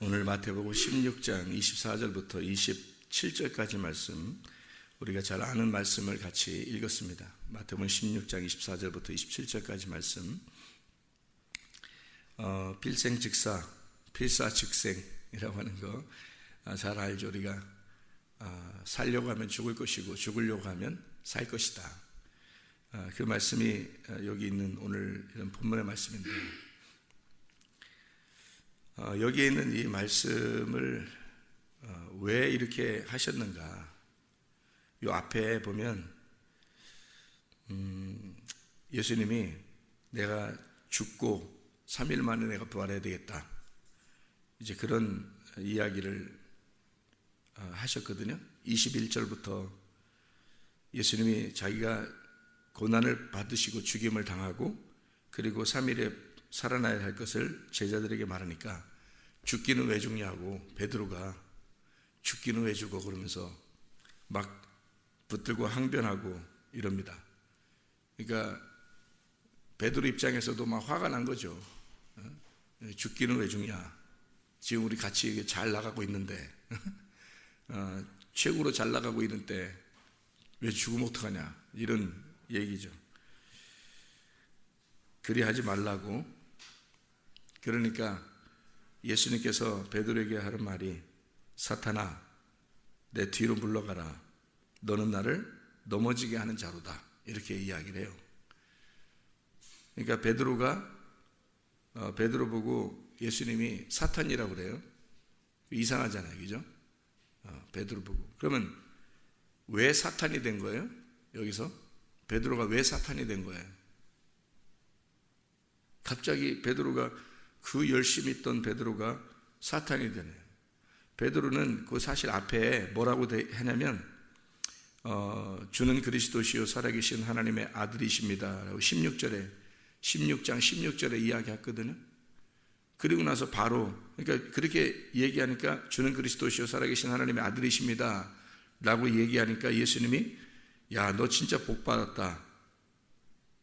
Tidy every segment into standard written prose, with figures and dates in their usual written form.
오늘 마태복음 16장 24절부터 27절까지 말씀, 우리가 잘 아는 말씀을 같이 읽었습니다. 마태복음 16장 24절부터 27절까지 말씀, 필생즉사, 필사즉생이라고 하는 거 잘 알죠. 우리가 살려고 하면 죽을 것이고 죽으려고 하면 살 것이다. 그 말씀이 여기 있는 오늘 이런 본문의 말씀인데, 여기에 있는 이 말씀을 왜 이렇게 하셨는가? 이 앞에 보면 예수님이 내가 죽고 3일 만에 내가 부활해야 되겠다, 이제 그런 이야기를 하셨거든요. 21절부터 예수님이 자기가 고난을 받으시고 죽임을 당하고 그리고 3일에 살아나야 할 것을 제자들에게 말하니까 죽기는 왜 죽냐고, 베드로가 죽기는 왜 죽어 그러면서 막 붙들고 항변하고 이럽니다. 그러니까 베드로 입장에서도 막 화가 난 거죠. 죽기는 왜 죽냐, 지금 우리 같이 잘 나가고 있는데 최고로 잘 나가고 있는데 왜 죽으면 어떡하냐, 이런 얘기죠. 그리 하지 말라고. 그러니까 예수님께서 베드로에게 하는 말이, 사탄아 내 뒤로 물러가라, 너는 나를 넘어지게 하는 자로다, 이렇게 이야기를 해요. 그러니까 베드로 보고 예수님이 사탄이라고 그래요. 이상하잖아요, 그죠? 베드로 보고. 그러면 왜 사탄이 된 거예요? 여기서 베드로가 왜 사탄이 된 거예요? 갑자기 베드로가, 그 열심히 있던 베드로가 사탄이 되네요. 베드로는 그 사실 앞에 뭐라고 하냐면 주는 그리스도시요 살아계신 하나님의 아들이십니다 라고 16장 16절에 이야기했거든요. 그리고 나서 바로, 그러니까 그렇게 얘기하니까 주는 그리스도시요 살아계신 하나님의 아들이십니다 라고 얘기하니까 예수님이, 야 너 진짜 복 받았다,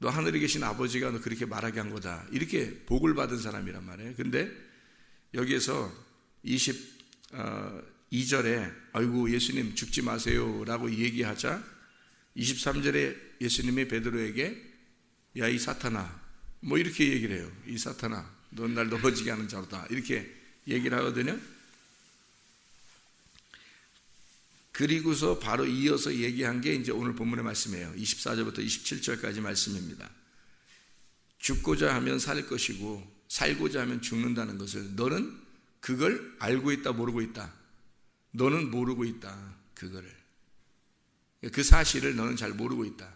너 하늘에 계신 아버지가 너 그렇게 말하게 한 거다, 이렇게 복을 받은 사람이란 말이에요. 근데 여기에서 22절에 아이고 예수님 죽지 마세요 라고 얘기하자 23절에 예수님이 베드로에게 야 이 사탄아, 뭐 이렇게 얘기를 해요. 이 사탄아 넌 날 넘어지게 하는 자로다, 이렇게 얘기를 하거든요. 그리고서 바로 이어서 얘기한 게 이제 오늘 본문의 말씀이에요. 24절부터 27절까지 말씀입니다. 죽고자 하면 살 것이고 살고자 하면 죽는다는 것을 너는 그걸 알고 있다 모르고 있다? 너는 모르고 있다. 그거를, 그 사실을 너는 잘 모르고 있다.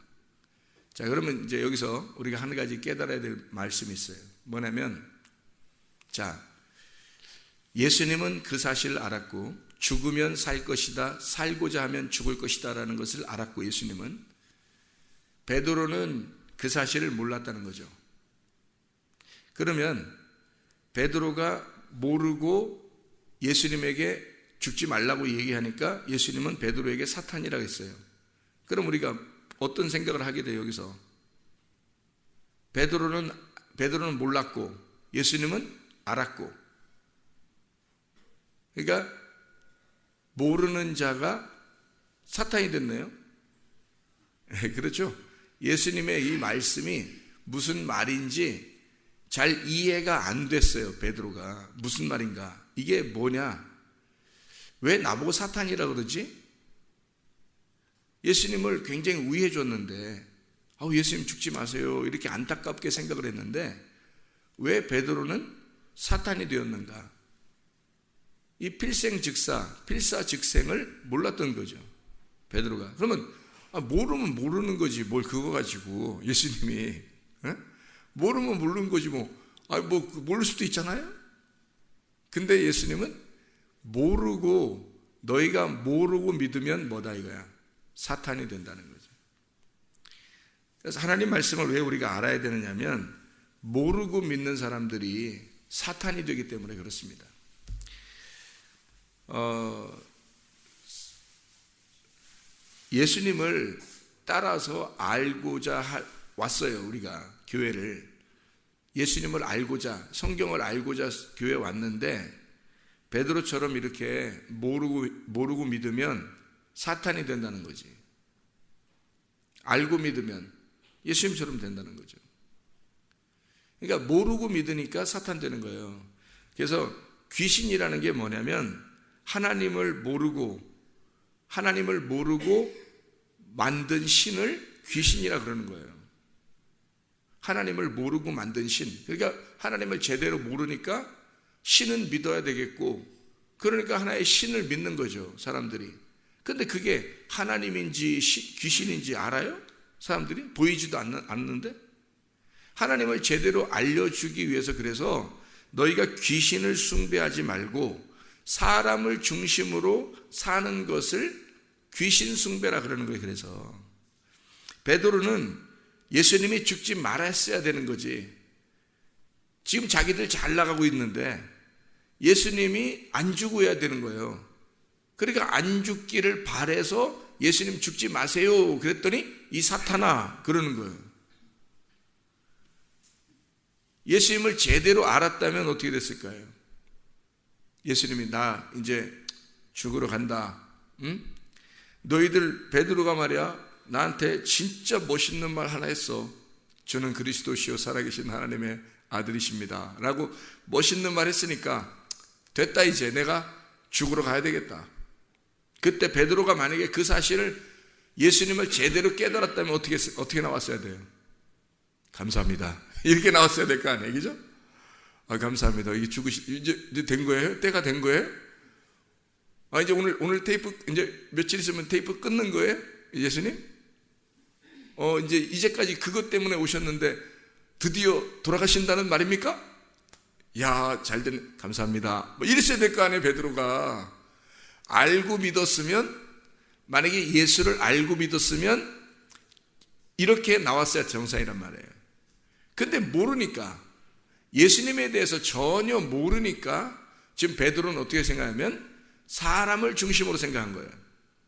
자, 그러면 이제 여기서 우리가 한 가지 깨달아야 될 말씀이 있어요. 뭐냐면, 자, 예수님은 그 사실을 알았고 죽으면 살 것이다, 살고자 하면 죽을 것이다 라는 것을 알았고, 예수님은, 베드로는 그 사실을 몰랐다는 거죠. 그러면 베드로가 모르고 예수님에게 죽지 말라고 얘기하니까 예수님은 베드로에게 사탄이라고 했어요. 그럼 우리가 어떤 생각을 하게 돼요? 여기서 베드로는 몰랐고 예수님은 알았고, 그러니까 모르는 자가 사탄이 됐네요. 그렇죠? 예수님의 이 말씀이 무슨 말인지 잘 이해가 안 됐어요. 베드로가 무슨 말인가, 이게 뭐냐, 왜 나보고 사탄이라 그러지? 예수님을 굉장히 우애해 줬는데 예수님 죽지 마세요 이렇게 안타깝게 생각을 했는데 왜 베드로는 사탄이 되었는가? 이 필생즉사, 필사즉생을 몰랐던 거죠, 베드로가. 그러면 모르면 모르는 거지, 뭘 그거 가지고 예수님이 모르면 모르는 거지, 뭐 모를 수도 있잖아요. 근데 예수님은 모르고, 너희가 모르고 믿으면 뭐다 이거야, 사탄이 된다는 거죠. 그래서 하나님 말씀을 왜 우리가 알아야 되느냐면, 모르고 믿는 사람들이 사탄이 되기 때문에 그렇습니다. 예수님을 따라서 알고자 왔어요. 우리가 교회를 예수님을 알고자, 성경을 알고자 교회에 왔는데 베드로처럼 이렇게 모르고 믿으면 사탄이 된다는 거지. 알고 믿으면 예수님처럼 된다는 거죠. 그러니까 모르고 믿으니까 사탄 되는 거예요. 그래서 귀신이라는 게 뭐냐면 하나님을 모르고 만든 신을 귀신이라 그러는 거예요. 하나님을 모르고 만든 신. 그러니까 하나님을 제대로 모르니까 신은 믿어야 되겠고, 그러니까 하나의 신을 믿는 거죠, 사람들이. 근데 그게 하나님인지 귀신인지 알아요? 사람들이? 보이지도 않는데? 하나님을 제대로 알려주기 위해서, 그래서 너희가 귀신을 숭배하지 말고 사람을 중심으로 사는 것을 귀신 숭배라 그러는 거예요. 그래서 베드로는 예수님이 죽지 말았어야 되는 거지. 지금 자기들 잘 나가고 있는데 예수님이 안 죽어야 되는 거예요. 그러니까 안 죽기를 바래서 예수님 죽지 마세요 그랬더니 이 사탄아 그러는 거예요. 예수님을 제대로 알았다면 어떻게 됐을까요? 예수님이 나 이제 죽으러 간다. 응? 너희들 베드로가 말이야 나한테 진짜 멋있는 말 하나 했어. 주는 그리스도시요 살아계신 하나님의 아들이십니다 라고 멋있는 말 했으니까 됐다, 이제 내가 죽으러 가야 되겠다. 그때 베드로가 만약에 그 사실을 예수님을 제대로 깨달았다면 어떻게 나왔어야 돼요? 감사합니다 이렇게 나왔어야 될 거 아니에요, 그죠? 감사합니다. 이게 이제 된 거예요? 때가 된 거예요? 이제 오늘 테이프 이제 며칠 있으면 테이프 끊는 거예요? 예수님? 이제까지 그것 때문에 오셨는데 드디어 돌아가신다는 말입니까? 야, 잘된, 감사합니다. 이랬어야 될 거 아니에요, 베드로가. 알고 믿었으면, 만약에 예수를 알고 믿었으면 이렇게 나왔어야 정상이란 말이에요. 근데 모르니까, 예수님에 대해서 전혀 모르니까 지금 베드로는 어떻게 생각하면 사람을 중심으로 생각한 거예요.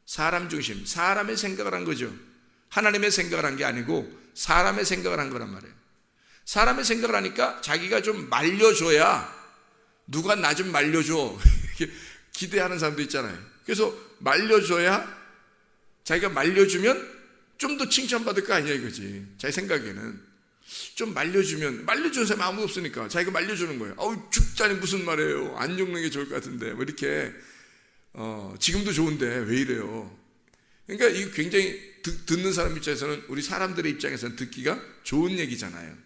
사람 중심, 사람의 생각을 한 거죠. 하나님의 생각을 한 게 아니고 사람의 생각을 한 거란 말이에요. 사람의 생각을 하니까 자기가 좀 말려줘야, 누가 나 좀 말려줘 기대하는 사람도 있잖아요. 그래서 말려줘야, 자기가 말려주면 좀 더 칭찬받을 거 아니야 이거지. 자기 생각에는 좀 말려주면, 말려주는 사람이 아무도 없으니까 자기가 말려주는 거예요. 죽자니 무슨 말이에요, 안 죽는 게 좋을 것 같은데 뭐 이렇게 지금도 좋은데 왜 이래요. 그러니까 이게 굉장히 듣는 사람 입장에서는, 우리 사람들의 입장에서는 듣기가 좋은 얘기잖아요.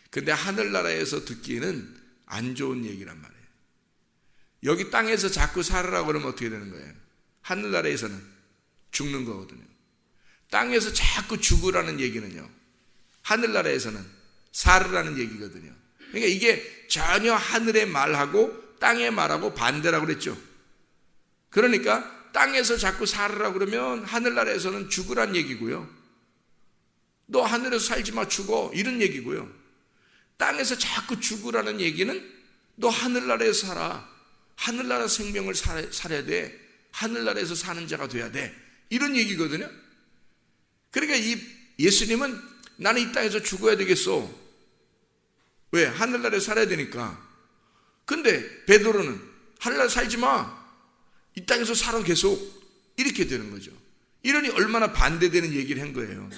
근데 하늘나라에서 듣기에는 안 좋은 얘기란 말이에요. 여기 땅에서 자꾸 살으라고 그러면 어떻게 되는 거예요? 하늘나라에서는 죽는 거거든요. 땅에서 자꾸 죽으라는 얘기는요, 하늘나라에서는 살으라는 얘기거든요. 그러니까 이게 전혀 하늘의 말하고 땅의 말하고 반대라고 그랬죠. 그러니까 땅에서 자꾸 살으라고 그러면 하늘나라에서는 죽으란 얘기고요. 너 하늘에서 살지 마, 죽어, 이런 얘기고요. 땅에서 자꾸 죽으라는 얘기는 너 하늘나라에서 살아, 하늘나라 생명을 살아야 돼, 하늘나라에서 사는 자가 돼야 돼, 이런 얘기거든요. 그러니까 이 예수님은 나는 이 땅에서 죽어야 되겠어. 왜? 하늘나라에서 살아야 되니까. 근데 베드로는 하늘나라에 살지 마, 이 땅에서 살아 계속, 이렇게 되는 거죠. 이러니 얼마나 반대되는 얘기를 한 거예요.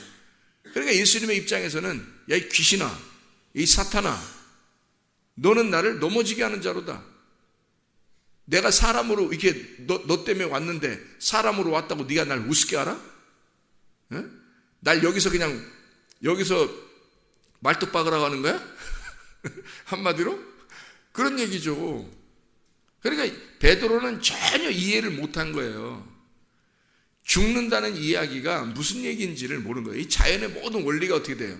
그러니까 예수님의 입장에서는 야, 이 귀신아, 이 사탄아, 너는 나를 넘어지게 하는 자로다. 내가 사람으로 이렇게 너 때문에 왔는데 사람으로 왔다고 네가 날 우습게 알아? 에? 날 여기서 말뚝박으라고 하는 거야? 한마디로? 그런 얘기죠. 그러니까 베드로는 전혀 이해를 못한 거예요. 죽는다는 이야기가 무슨 얘기인지를 모르는 거예요. 이 자연의 모든 원리가 어떻게 돼요?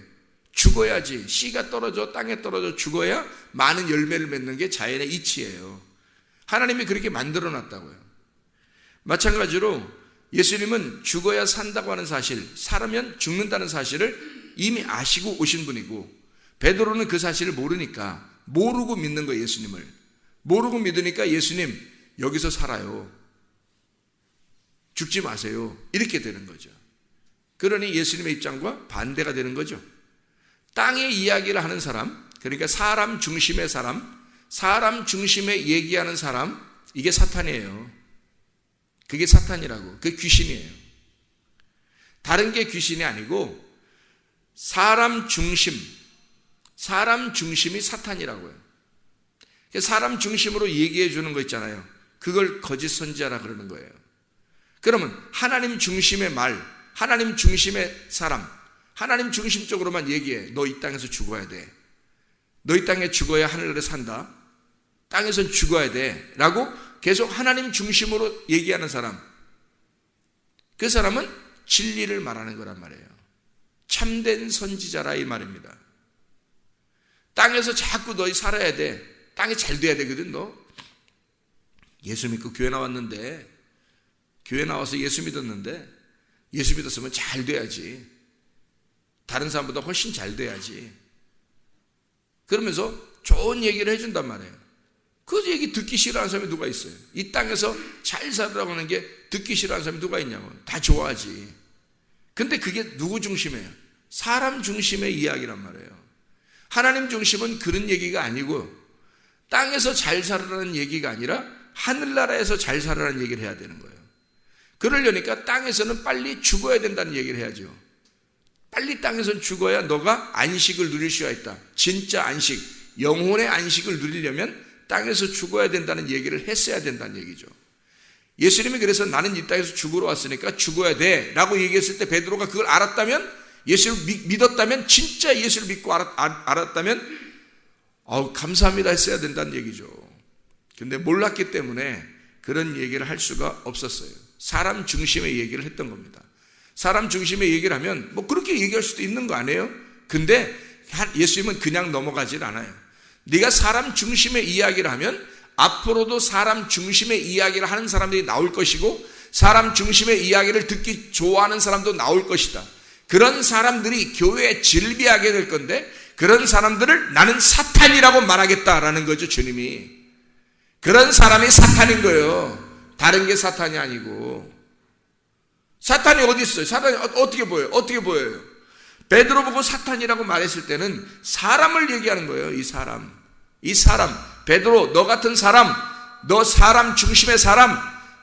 죽어야지, 씨가 떨어져 땅에 떨어져 죽어야 많은 열매를 맺는 게 자연의 이치예요. 하나님이 그렇게 만들어 놨다고요. 마찬가지로 예수님은 죽어야 산다고 하는 사실, 살으면 죽는다는 사실을 이미 아시고 오신 분이고, 베드로는 그 사실을 모르니까, 모르고 믿는 거예요. 예수님을 모르고 믿으니까 예수님 여기서 살아요, 죽지 마세요, 이렇게 되는 거죠. 그러니 예수님의 입장과 반대가 되는 거죠. 땅의 이야기를 하는 사람, 그러니까 사람 중심의 사람, 사람 중심에 얘기하는 사람, 이게 사탄이에요. 그게 사탄이라고. 그게 귀신이에요. 다른 게 귀신이 아니고 사람 중심이 사탄이라고요. 사람 중심으로 얘기해 주는 거 있잖아요. 그걸 거짓 선지자라 그러는 거예요. 그러면 하나님 중심의 말, 하나님 중심의 사람, 하나님 중심적으로만 얘기해. 너 이 땅에서 죽어야 돼. 너 이 땅에 죽어야 하늘에 산다. 땅에선 죽어야 돼. 라고 계속 하나님 중심으로 얘기하는 사람, 그 사람은 진리를 말하는 거란 말이에요. 참된 선지자라 이 말입니다. 땅에서 자꾸 너희 살아야 돼. 땅이 잘 돼야 되거든. 너 예수 믿고 교회 나왔는데, 교회 나와서 예수 믿었는데, 예수 믿었으면 잘 돼야지. 다른 사람보다 훨씬 잘 돼야지. 그러면서 좋은 얘기를 해준단 말이에요. 그 얘기 듣기 싫어하는 사람이 누가 있어요? 이 땅에서 잘 살으라고 하는 게 듣기 싫어하는 사람이 누가 있냐고. 다 좋아하지. 근데 그게 누구 중심이에요? 사람 중심의 이야기란 말이에요. 하나님 중심은 그런 얘기가 아니고 땅에서 잘 살으라는 얘기가 아니라 하늘나라에서 잘 살으라는 얘기를 해야 되는 거예요. 그러려니까 땅에서는 빨리 죽어야 된다는 얘기를 해야죠. 빨리 땅에서는 죽어야 너가 안식을 누릴 수가 있다. 진짜 안식, 영혼의 안식을 누리려면 땅에서 죽어야 된다는 얘기를 했어야 된다는 얘기죠. 예수님이 그래서 나는 이 땅에서 죽으러 왔으니까 죽어야 돼 라고 얘기했을 때 베드로가 그걸 알았다면, 예수를 믿었다면, 진짜 예수를 믿고 알았다면 감사합니다 했어야 된다는 얘기죠. 근데 몰랐기 때문에 그런 얘기를 할 수가 없었어요. 사람 중심의 얘기를 했던 겁니다. 사람 중심의 얘기를 하면 뭐 그렇게 얘기할 수도 있는 거 아니에요? 근데 예수님은 그냥 넘어가질 않아요. 네가 사람 중심의 이야기를 하면 앞으로도 사람 중심의 이야기를 하는 사람들이 나올 것이고, 사람 중심의 이야기를 듣기 좋아하는 사람도 나올 것이다. 그런 사람들이 교회에 질비하게 될 건데, 그런 사람들을 나는 사탄이라고 말하겠다라는 거죠. 주님이. 그런 사람이 사탄인 거예요. 다른 게 사탄이 아니고. 사탄이 어디 있어요? 사탄이 어떻게 보여요? 어떻게 보여요? 베드로 보고 사탄이라고 말했을 때는 사람을 얘기하는 거예요. 이 사람. 베드로, 너 같은 사람, 너 사람 중심의 사람,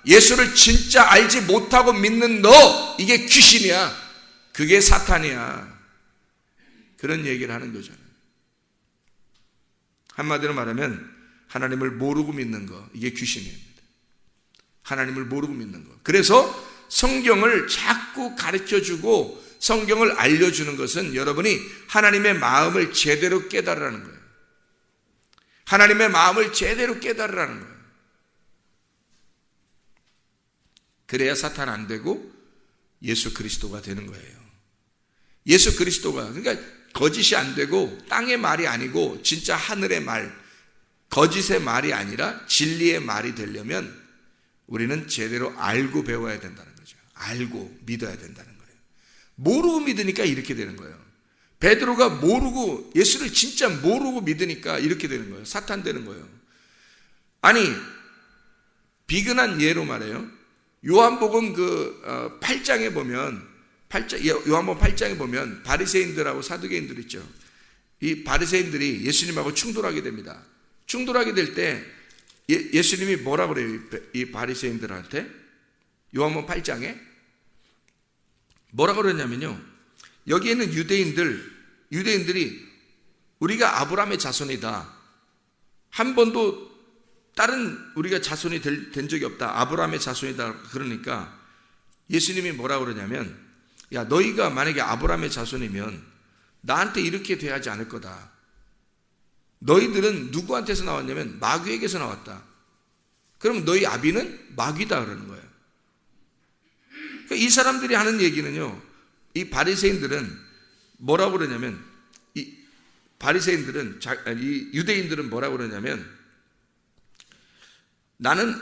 예수를 진짜 알지 못하고 믿는 너, 이게 귀신이야. 그게 사탄이야. 그런 얘기를 하는 거잖아요. 한마디로 말하면 하나님을 모르고 믿는 거, 이게 귀신입니다. 하나님을 모르고 믿는 거. 그래서 성경을 자꾸 가르쳐주고 성경을 알려주는 것은 여러분이 하나님의 마음을 제대로 깨달으라는 거예요. 하나님의 마음을 제대로 깨달으라는 거예요. 그래야 사탄 안 되고 예수 그리스도가 되는 거예요. 예수 그리스도가, 그러니까 거짓이 안 되고 땅의 말이 아니고 진짜 하늘의 말, 거짓의 말이 아니라 진리의 말이 되려면 우리는 제대로 알고 배워야 된다는 거죠. 알고 믿어야 된다는 거예요. 모르고 믿으니까 이렇게 되는 거예요. 베드로가 모르고, 예수를 진짜 모르고 믿으니까 이렇게 되는 거예요. 사탄 되는 거예요. 아니, 비근한 예로 말해요. 요한복음 8장에 보면, 요한복음 8장에 보면 바리새인들하고 사두개인들 있죠. 이 바리새인들이 예수님하고 충돌하게 됩니다. 충돌하게 될 때 예수님이 뭐라 그래요? 이 바리새인들한테 요한복음 8장에 뭐라 그러냐면요, 여기에 있는 유대인들이 우리가 아브라함의 자손이다, 한 번도 다른 우리가 자손이 된 적이 없다, 아브라함의 자손이다. 그러니까 예수님이 뭐라 그러냐면, 야, 너희가 만약에 아브라함의 자손이면 나한테 이렇게 돼야지 않을 거다. 너희들은 누구한테서 나왔냐면 마귀에게서 나왔다. 그럼 너희 아비는 마귀다 그러는 거예요. 그러니까 이 사람들이 하는 얘기는요, 이 바리새인들은 뭐라고 그러냐면, 이 유대인들은 뭐라고 그러냐면, 나는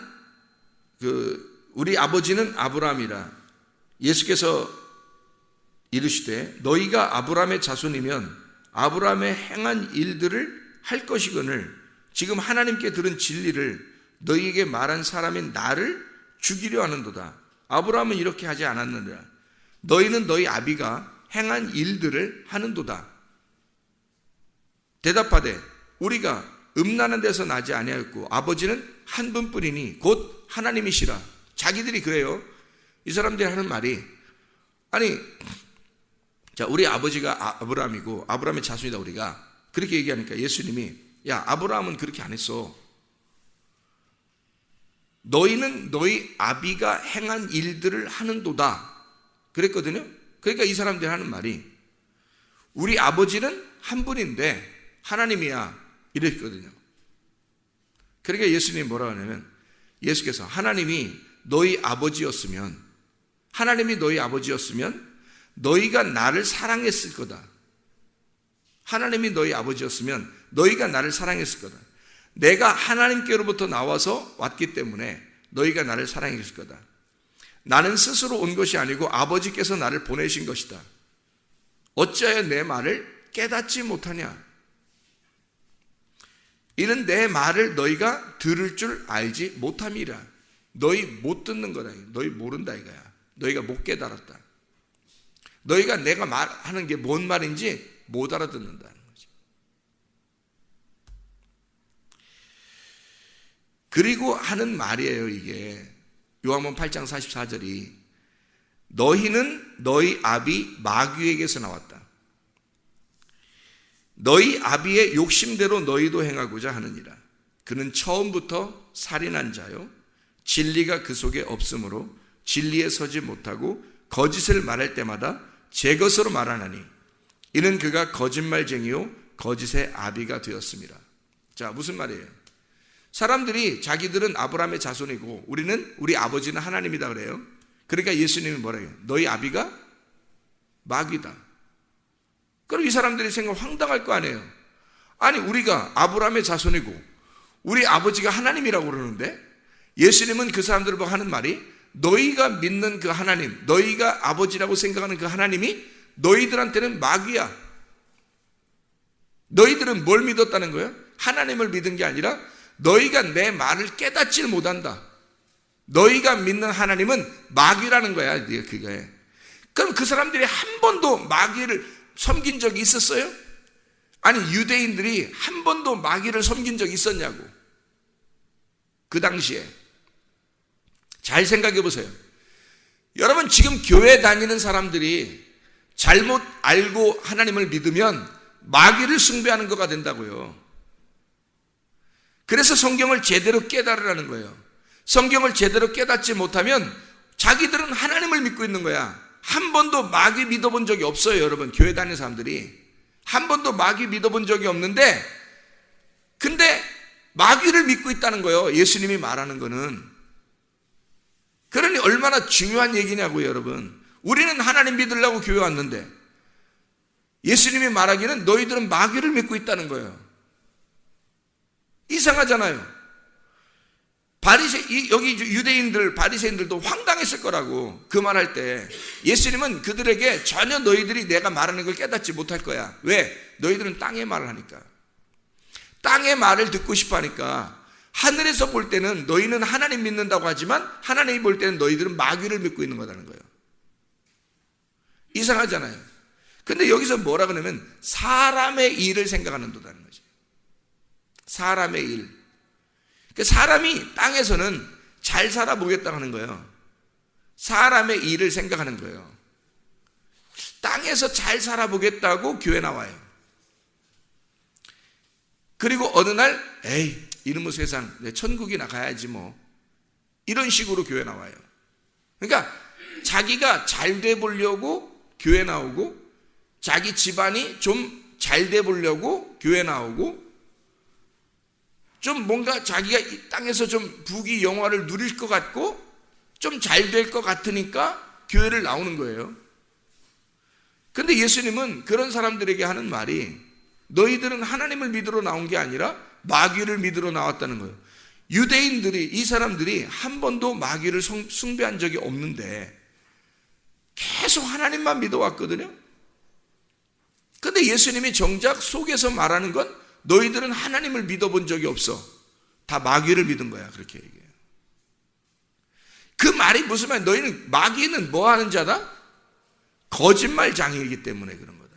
우리 아버지는 아브라함이라. 예수께서 이르시되 너희가 아브라함의 자손이면 아브라함의 행한 일들을 할 것이거늘 지금 하나님께 들은 진리를 너희에게 말한 사람인 나를 죽이려 하는도다. 아브라함은 이렇게 하지 않았느니라. 너희는 너희 아비가 행한 일들을 하는도다. 대답하되 우리가 음란한 데서 나지 아니하였고 아버지는 한 분뿐이니 곧 하나님이시라. 자기들이 그래요. 이 사람들이 하는 말이, 아니 자, 우리 아버지가 아브라함이고 아브라함의 자손이다 우리가, 그렇게 얘기하니까 예수님이, 야, 아브라함은 그렇게 안 했어. 너희는 너희 아비가 행한 일들을 하는도다 그랬거든요. 그러니까 이 사람들이 하는 말이, 우리 아버지는 한 분인데 하나님이야 이랬거든요. 그러니까 예수님이 뭐라고 하냐면, 예수께서 하나님이 너희 아버지였으면 너희가 나를 사랑했을 거다. 하나님이 너희 아버지였으면 너희가 나를 사랑했을 거다. 내가 하나님께로부터 나와서 왔기 때문에 너희가 나를 사랑했을 거다. 나는 스스로 온 것이 아니고 아버지께서 나를 보내신 것이다. 어찌하여 내 말을 깨닫지 못하냐? 이는 내 말을 너희가 들을 줄 알지 못함이라. 너희 못 듣는 거다. 너희 모른다 이거야. 너희가 못 깨달았다. 너희가 내가 말하는 게 뭔 말인지 못 알아듣는다는 거지. 그리고 하는 말이에요, 이게. 요한복음 8장 44절이, 너희는 너희 아비 마귀에게서 나왔다. 너희 아비의 욕심대로 너희도 행하고자 하느니라. 그는 처음부터 살인한 자요, 진리가 그 속에 없으므로 진리에 서지 못하고 거짓을 말할 때마다 제 것으로 말하나니 이는 그가 거짓말쟁이요 거짓의 아비가 되었습니다. 자, 무슨 말이에요? 사람들이 자기들은 아브라함의 자손이고 우리 아버지는 하나님이다 그래요. 그러니까 예수님이 뭐라 해요? 너희 아비가 마귀다. 그럼 이 사람들이 생각 황당할 거 아니에요. 아니, 우리가 아브라함의 자손이고 우리 아버지가 하나님이라고 그러는데 예수님은 그 사람들을 보고 하는 말이, 너희가 믿는 그 하나님, 너희가 아버지라고 생각하는 그 하나님이 너희들한테는 마귀야. 너희들은 뭘 믿었다는 거예요? 하나님을 믿은 게 아니라 너희가 내 말을 깨닫지를 못한다. 너희가 믿는 하나님은 마귀라는 거야, 그게. 그럼 그 사람들이 한 번도 마귀를 섬긴 적이 있었어요? 아니, 유대인들이 한 번도 마귀를 섬긴 적이 있었냐고. 그 당시에. 잘 생각해 보세요. 여러분, 지금 교회 다니는 사람들이 잘못 알고 하나님을 믿으면 마귀를 숭배하는 거가 된다고요. 그래서 성경을 제대로 깨달으라는 거예요. 성경을 제대로 깨닫지 못하면 자기들은 하나님을 믿고 있는 거야. 한 번도 마귀 믿어본 적이 없어요, 여러분. 교회 다니는 사람들이 한 번도 마귀 믿어본 적이 없는데, 근데 마귀를 믿고 있다는 거예요, 예수님이 말하는 거는. 그러니 얼마나 중요한 얘기냐고요, 여러분. 우리는 하나님 믿으려고 교회 왔는데 예수님이 말하기는 너희들은 마귀를 믿고 있다는 거예요. 이상하잖아요. 여기 유대인들, 바리새인들도 황당했을 거라고. 그 말할 때 예수님은 그들에게 전혀 너희들이 내가 말하는 걸 깨닫지 못할 거야. 왜? 너희들은 땅의 말을 하니까. 땅의 말을 듣고 싶어 하니까. 하늘에서 볼 때는 너희는 하나님 믿는다고 하지만 하나님이 볼 때는 너희들은 마귀를 믿고 있는 거라는 거예요. 이상하잖아요. 근데 여기서 뭐라 그러냐면 사람의 일을 생각하는 도다는 거지. 사람의 일. 그러니까 사람이 땅에서는 잘 살아보겠다고 하는 거예요. 사람의 일을 생각하는 거예요. 땅에서 잘 살아보겠다고 교회 나와요. 그리고 어느 날 에이, 이놈의 세상, 내 천국이나 가야지 뭐, 이런 식으로 교회 나와요. 그러니까 자기가 잘 돼 보려고 교회 나오고, 자기 집안이 좀 잘 돼 보려고 교회 나오고, 좀 뭔가 자기가 이 땅에서 좀 부귀 영화를 누릴 것 같고 좀 잘 될 것 같으니까 교회를 나오는 거예요. 근데 예수님은 그런 사람들에게 하는 말이, 너희들은 하나님을 믿으러 나온 게 아니라 마귀를 믿으러 나왔다는 거예요. 유대인들이, 이 사람들이 한 번도 마귀를 숭배한 적이 없는데 계속 하나님만 믿어왔거든요. 근데 예수님이 정작 속에서 말하는 건 너희들은 하나님을 믿어본 적이 없어. 다 마귀를 믿은 거야. 그렇게 얘기해요. 그 말이 무슨 말이야? 너희는, 마귀는 뭐 하는 자다? 거짓말 장이기 때문에 그런 거다.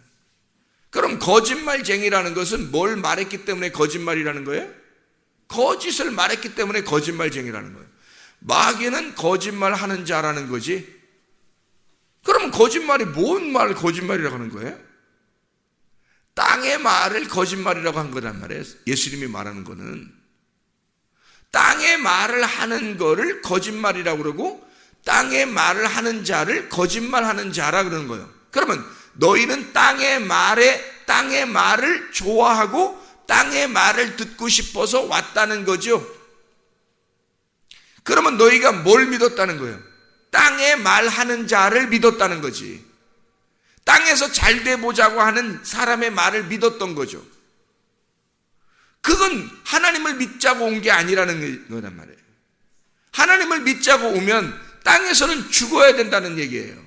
그럼 거짓말쟁이라는 것은 뭘 말했기 때문에 거짓말이라는 거예요? 거짓을 말했기 때문에 거짓말쟁이라는 거예요. 마귀는 거짓말하는 자라는 거지. 그러면 거짓말이 뭔 말을 거짓말이라고 하는 거예요? 땅의 말을 거짓말이라고 한 거란 말이에요. 예수님이 말하는 거는 땅의 말을 하는 거를 거짓말이라고 그러고 땅의 말을 하는 자를 거짓말하는 자라 그러는 거예요. 그러면 너희는 땅의 말을 좋아하고 땅의 말을 듣고 싶어서 왔다는 거죠. 그러면 너희가 뭘 믿었다는 거예요? 땅의 말하는 자를 믿었다는 거지. 땅에서 잘 돼보자고 하는 사람의 말을 믿었던 거죠. 그건 하나님을 믿자고 온 게 아니라는 거란 말이에요. 하나님을 믿자고 오면 땅에서는 죽어야 된다는 얘기예요.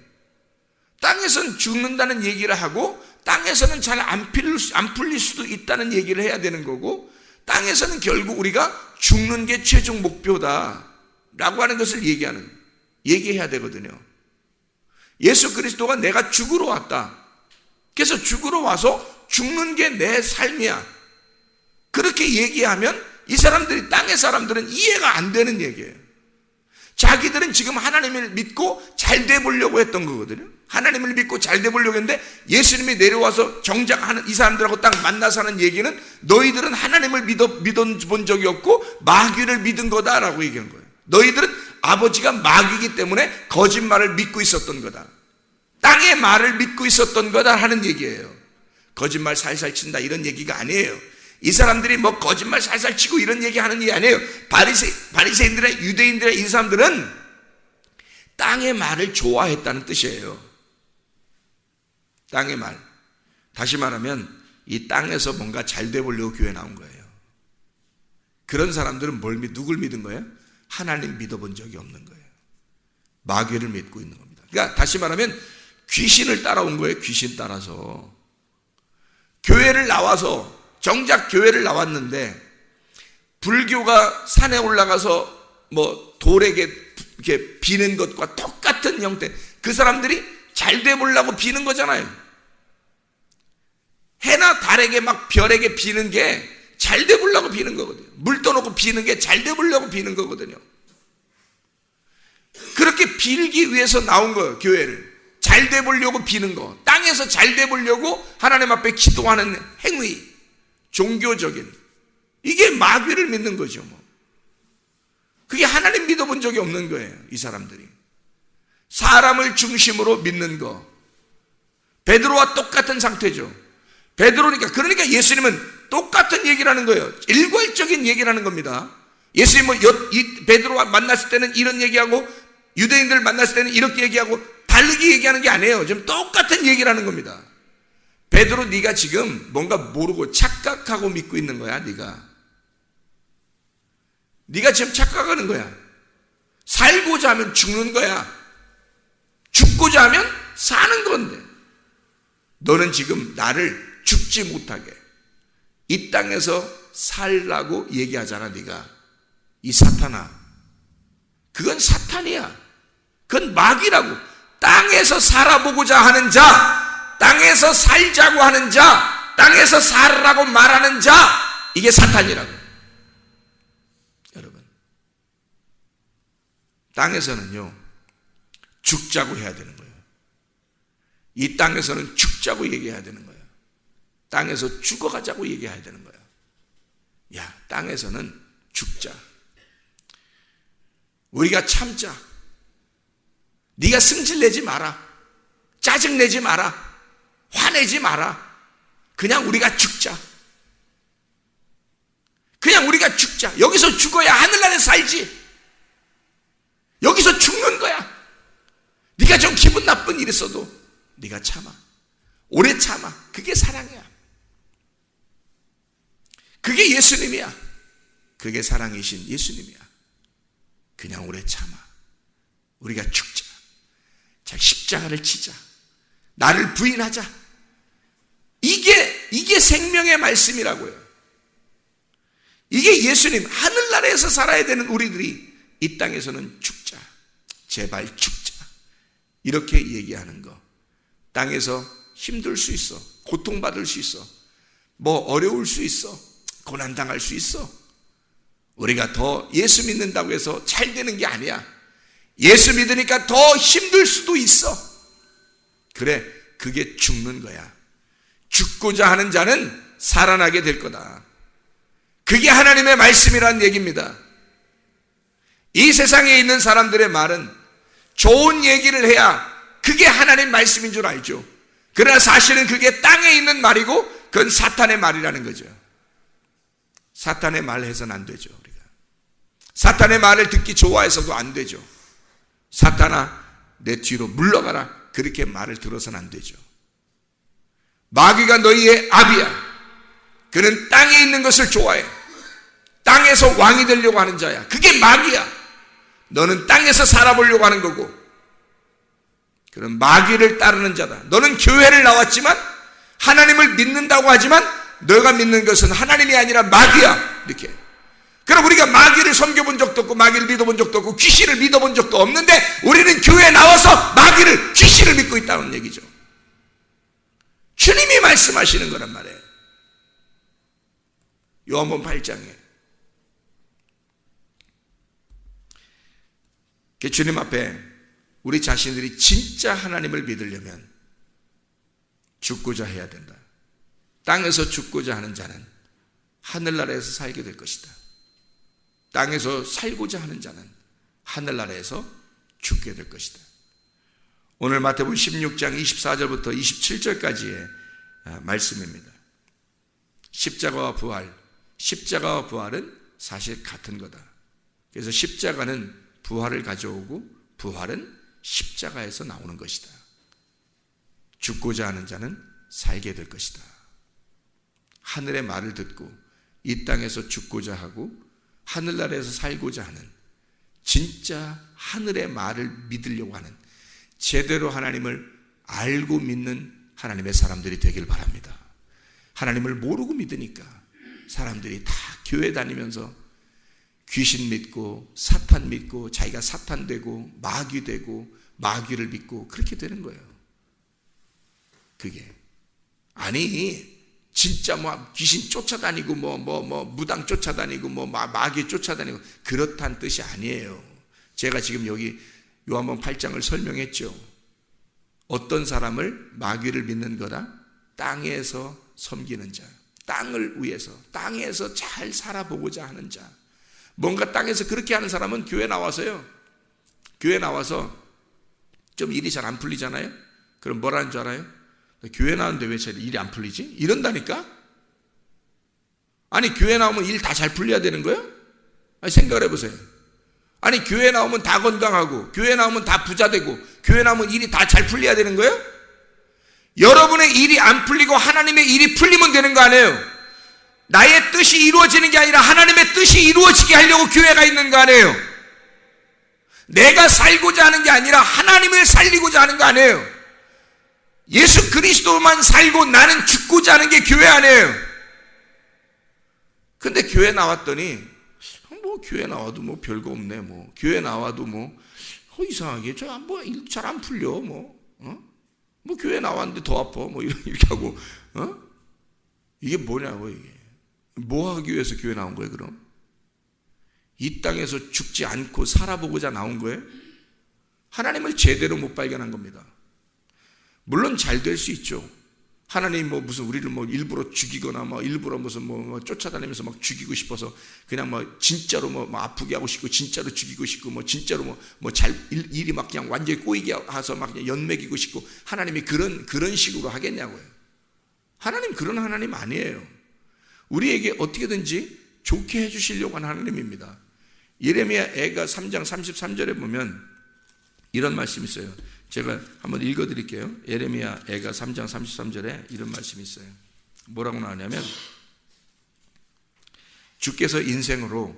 땅에서는 죽는다는 얘기를 하고 땅에서는 잘 안 풀릴 수도 있다는 얘기를 해야 되는 거고, 땅에서는 결국 우리가 죽는 게 최종 목표다라고 하는 것을 얘기해야 되거든요. 예수 그리스도가 내가 죽으러 왔다. 그래서 죽으러 와서 죽는 게 내 삶이야. 그렇게 얘기하면 이 사람들이, 땅의 사람들은 이해가 안 되는 얘기예요. 자기들은 지금 하나님을 믿고 잘 돼 보려고 했던 거거든요. 하나님을 믿고 잘 돼 보려고 했는데 예수님이 내려와서 정작 이 사람들하고 딱 만나서 하는 얘기는 너희들은 하나님을 믿어본 적이 없고 마귀를 믿은 거다라고 얘기한 거예요. 너희들은 아버지가 마귀이기 때문에 거짓말을 믿고 있었던 거다. 땅의 말을 믿고 있었던 거다 하는 얘기예요. 거짓말 살살 친다 이런 얘기가 아니에요. 이 사람들이 뭐 거짓말 살살 치고 이런 얘기 하는 게 아니에요. 바리새인들의 유대인들의 이 사람들은 땅의 말을 좋아했다는 뜻이에요. 땅의 말. 다시 말하면 이 땅에서 뭔가 잘 돼 보려고 교회 나온 거예요. 그런 사람들은 누굴 믿은 거예요? 하나님 믿어본 적이 없는 거예요. 마귀를 믿고 있는 겁니다. 그러니까 다시 말하면 귀신을 따라온 거예요. 귀신 따라서. 교회를 나와서 정작 교회를 나왔는데 불교가 산에 올라가서 뭐 돌에게 이렇게 비는 것과 똑같은 형태, 그 사람들이 잘 돼 보려고 비는 거잖아요. 해나 달에게 막 별에게 비는 게 잘 돼 보려고 비는 거거든요. 물 떠놓고 비는 게 잘 돼 보려고 비는 거거든요. 그렇게 빌기 위해서 나온 거예요. 교회를 잘 돼 보려고 비는 거, 땅에서 잘 돼 보려고 하나님 앞에 기도하는 행위, 종교적인, 이게 마귀를 믿는 거죠. 뭐. 그게 하나님 믿어본 적이 없는 거예요. 이 사람들이 사람을 중심으로 믿는 거. 베드로와 똑같은 상태죠. 그러니까 예수님은 똑같은 얘기를 하는 거예요. 일괄적인 얘기를 하는 겁니다. 예수님은 베드로와 만났을 때는 이런 얘기하고 유대인들을 만났을 때는 이렇게 얘기하고 다르게 얘기하는 게 아니에요. 지금 똑같은 얘기를 하는 겁니다. 베드로, 네가 지금 뭔가 모르고 착각하고 믿고 있는 거야. 네가 지금 착각하는 거야. 살고자 하면 죽는 거야. 죽고자 하면 사는 건데 너는 지금 나를 죽지 못하게 이 땅에서 살라고 얘기하잖아. 네가 이 사탄아, 그건 사탄이야. 그건 마귀라고. 땅에서 살아보고자 하는 자, 땅에서 살자고 하는 자, 땅에서 살라고 말하는 자, 이게 사탄이라고. 여러분, 땅에서는요 죽자고 해야 되는 거예요. 이 땅에서는 죽자고 얘기해야 되는 거예요. 땅에서 죽어가자고 얘기해야 되는 거예요. 야, 땅에서는 죽자. 우리가 참자. 네가 승질내지 마라. 짜증내지 마라. 화내지 마라. 그냥 우리가 죽자. 그냥 우리가 죽자. 여기서 죽어야 하늘나라에 살지. 여기서 죽는 거야. 네가 좀 기분 나쁜 일 있어도 네가 참아. 오래 참아. 그게 사랑이야. 그게 예수님이야. 그게 사랑이신 예수님이야. 그냥 오래 참아. 우리가 죽자. 자, 십자가를 치자. 나를 부인하자. 이게 생명의 말씀이라고요. 이게 예수님, 하늘나라에서 살아야 되는 우리들이 이 땅에서는 죽자. 제발 죽자. 이렇게 얘기하는 거. 땅에서 힘들 수 있어. 고통받을 수 있어. 뭐 어려울 수 있어. 고난당할 수 있어. 우리가 더 예수 믿는다고 해서 잘 되는 게 아니야. 예수 믿으니까 더 힘들 수도 있어. 그래, 그게 죽는 거야. 죽고자 하는 자는 살아나게 될 거다. 그게 하나님의 말씀이라는 얘기입니다. 이 세상에 있는 사람들의 말은 좋은 얘기를 해야 그게 하나님 말씀인 줄 알죠. 그러나 사실은 그게 땅에 있는 말이고 그건 사탄의 말이라는 거죠. 사탄의 말 해서는 안 되죠. 우리가 사탄의 말을 듣기 좋아해서도 안 되죠. 사탄아, 내 뒤로 물러가라, 그렇게 말을 들어서는 안 되죠. 마귀가 너희의 아비야. 그는 땅에 있는 것을 좋아해. 땅에서 왕이 되려고 하는 자야. 그게 마귀야. 너는 땅에서 살아보려고 하는 거고, 그런 마귀를 따르는 자다. 너는 교회를 나왔지만 하나님을 믿는다고 하지만 너가 믿는 것은 하나님이 아니라 마귀야. 이렇게. 그럼 우리가 마귀를 섬겨본 적도 없고 마귀를 믿어본 적도 없고 귀신을 믿어본 적도 없는데 우리는 교회에 나와서 마귀를, 귀신을 믿고 있다는 얘기죠. 주님이 말씀하시는 거란 말이에요. 요한복음 8장에 주님 앞에 우리 자신들이 진짜 하나님을 믿으려면 죽고자 해야 된다. 땅에서 죽고자 하는 자는 하늘나라에서 살게 될 것이다. 땅에서 살고자 하는 자는 하늘나라에서 죽게 될 것이다. 오늘 마태복음 16장 24절부터 27절까지의 말씀입니다. 십자가와 부활, 십자가와 부활은 사실 같은 거다. 그래서 십자가는 부활을 가져오고 부활은 십자가에서 나오는 것이다. 죽고자 하는 자는 살게 될 것이다. 하늘의 말을 듣고 이 땅에서 죽고자 하고 하늘나라에서 살고자 하는, 진짜 하늘의 말을 믿으려고 하는, 제대로 하나님을 알고 믿는 하나님의 사람들이 되길 바랍니다. 하나님을 모르고 믿으니까 사람들이 다 교회 다니면서 귀신 믿고 사탄 믿고 자기가 사탄 되고 마귀 되고 마귀를 믿고 그렇게 되는 거예요. 그게 아니, 진짜 뭐 귀신 쫓아다니고 뭐 무당 쫓아다니고 뭐 마귀 쫓아다니고 그렇다는 뜻이 아니에요. 제가 지금 여기 요한복음 8장을 설명했죠. 어떤 사람을 마귀를 믿는 거다? 땅에서 섬기는 자, 땅을 위해서, 땅에서 잘 살아보고자 하는 자. 뭔가 땅에서 그렇게 하는 사람은 교회 나와서요, 교회 나와서 좀 일이 잘 안 풀리잖아요. 그럼 뭐라는 줄 알아요? 교회 나오는데 왜 잘 일이 안 풀리지? 이런다니까? 아니, 교회 나오면 일 다 잘 풀려야 되는 거예요? 아니, 생각을 해보세요. 아니, 교회 나오면 다 건강하고 교회 나오면 다 부자 되고 교회 나오면 일이 다 잘 풀려야 되는 거예요? 여러분의 일이 안 풀리고 하나님의 일이 풀리면 되는 거 아니에요? 나의 뜻이 이루어지는 게 아니라 하나님의 뜻이 이루어지게 하려고 교회가 있는 거 아니에요? 내가 살고자 하는 게 아니라 하나님을 살리고자 하는 거 아니에요? 예수 그리스도만 살고 나는 죽고자 하는 게 교회 아니에요? 근데 교회 나왔더니 뭐 교회 나와도 뭐 별거 없네, 뭐 교회 나와도 뭐 이상하게 저 뭐 일 잘 안 풀려, 뭐 교회 나왔는데 더 아파, 뭐 이렇게 하고, 이게 뭐냐고. 이게 뭐 하기 위해서 교회 나온 거예요? 그럼 이 땅에서 죽지 않고 살아보고자 나온 거예요? 하나님을 제대로 못 발견한 겁니다. 물론 잘 될 수 있죠. 하나님 뭐 무슨 우리를 뭐 일부러 죽이거나 뭐 일부러 무슨 뭐 쫓아다니면서 막 죽이고 싶어서 그냥 뭐 진짜로 뭐 아프게 하고 싶고 진짜로 죽이고 싶고 뭐 진짜로 뭐 잘 일이 막 그냥 완전히 꼬이게 해서 막 그냥 연맥이고 싶고, 하나님이 그런 식으로 하겠냐고요. 하나님 그런 하나님 아니에요. 우리에게 어떻게든지 좋게 해주시려고 하는 하나님입니다. 예레미야 애가 3장 33절에 보면 이런 말씀이 있어요. 제가 한번 읽어드릴게요. 예레미야 애가 3장 33절에 이런 말씀이 있어요. 뭐라고 나오냐면, 주께서 인생으로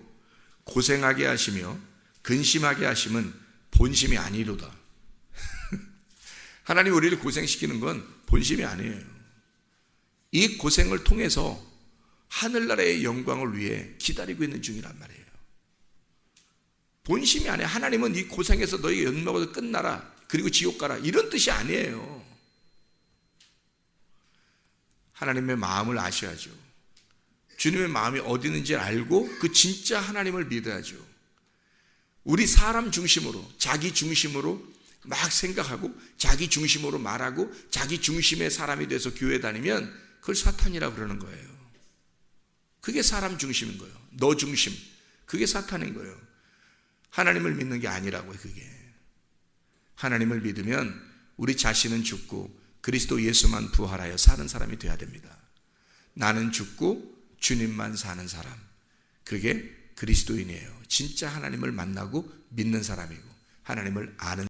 고생하게 하시며 근심하게 하심은 본심이 아니로다. 하나님 우리를 고생시키는 건 본심이 아니에요. 이 고생을 통해서 하늘나라의 영광을 위해 기다리고 있는 중이란 말이에요. 본심이 아니에요. 하나님은 이 고생에서 너희 연명으로 끝나라, 그리고 지옥 가라, 이런 뜻이 아니에요. 하나님의 마음을 아셔야죠. 주님의 마음이 어디 있는지 알고 그 진짜 하나님을 믿어야죠. 우리 사람 중심으로, 자기 중심으로 막 생각하고 자기 중심으로 말하고 자기 중심의 사람이 돼서 교회 다니면 그걸 사탄이라고 그러는 거예요. 그게 사람 중심인 거예요. 너 중심. 그게 사탄인 거예요. 하나님을 믿는 게 아니라고요. 그게. 하나님을 믿으면 우리 자신은 죽고 그리스도 예수만 부활하여 사는 사람이 되어야 됩니다. 나는 죽고 주님만 사는 사람, 그게 그리스도인이에요. 진짜 하나님을 만나고 믿는 사람이고 하나님을 아는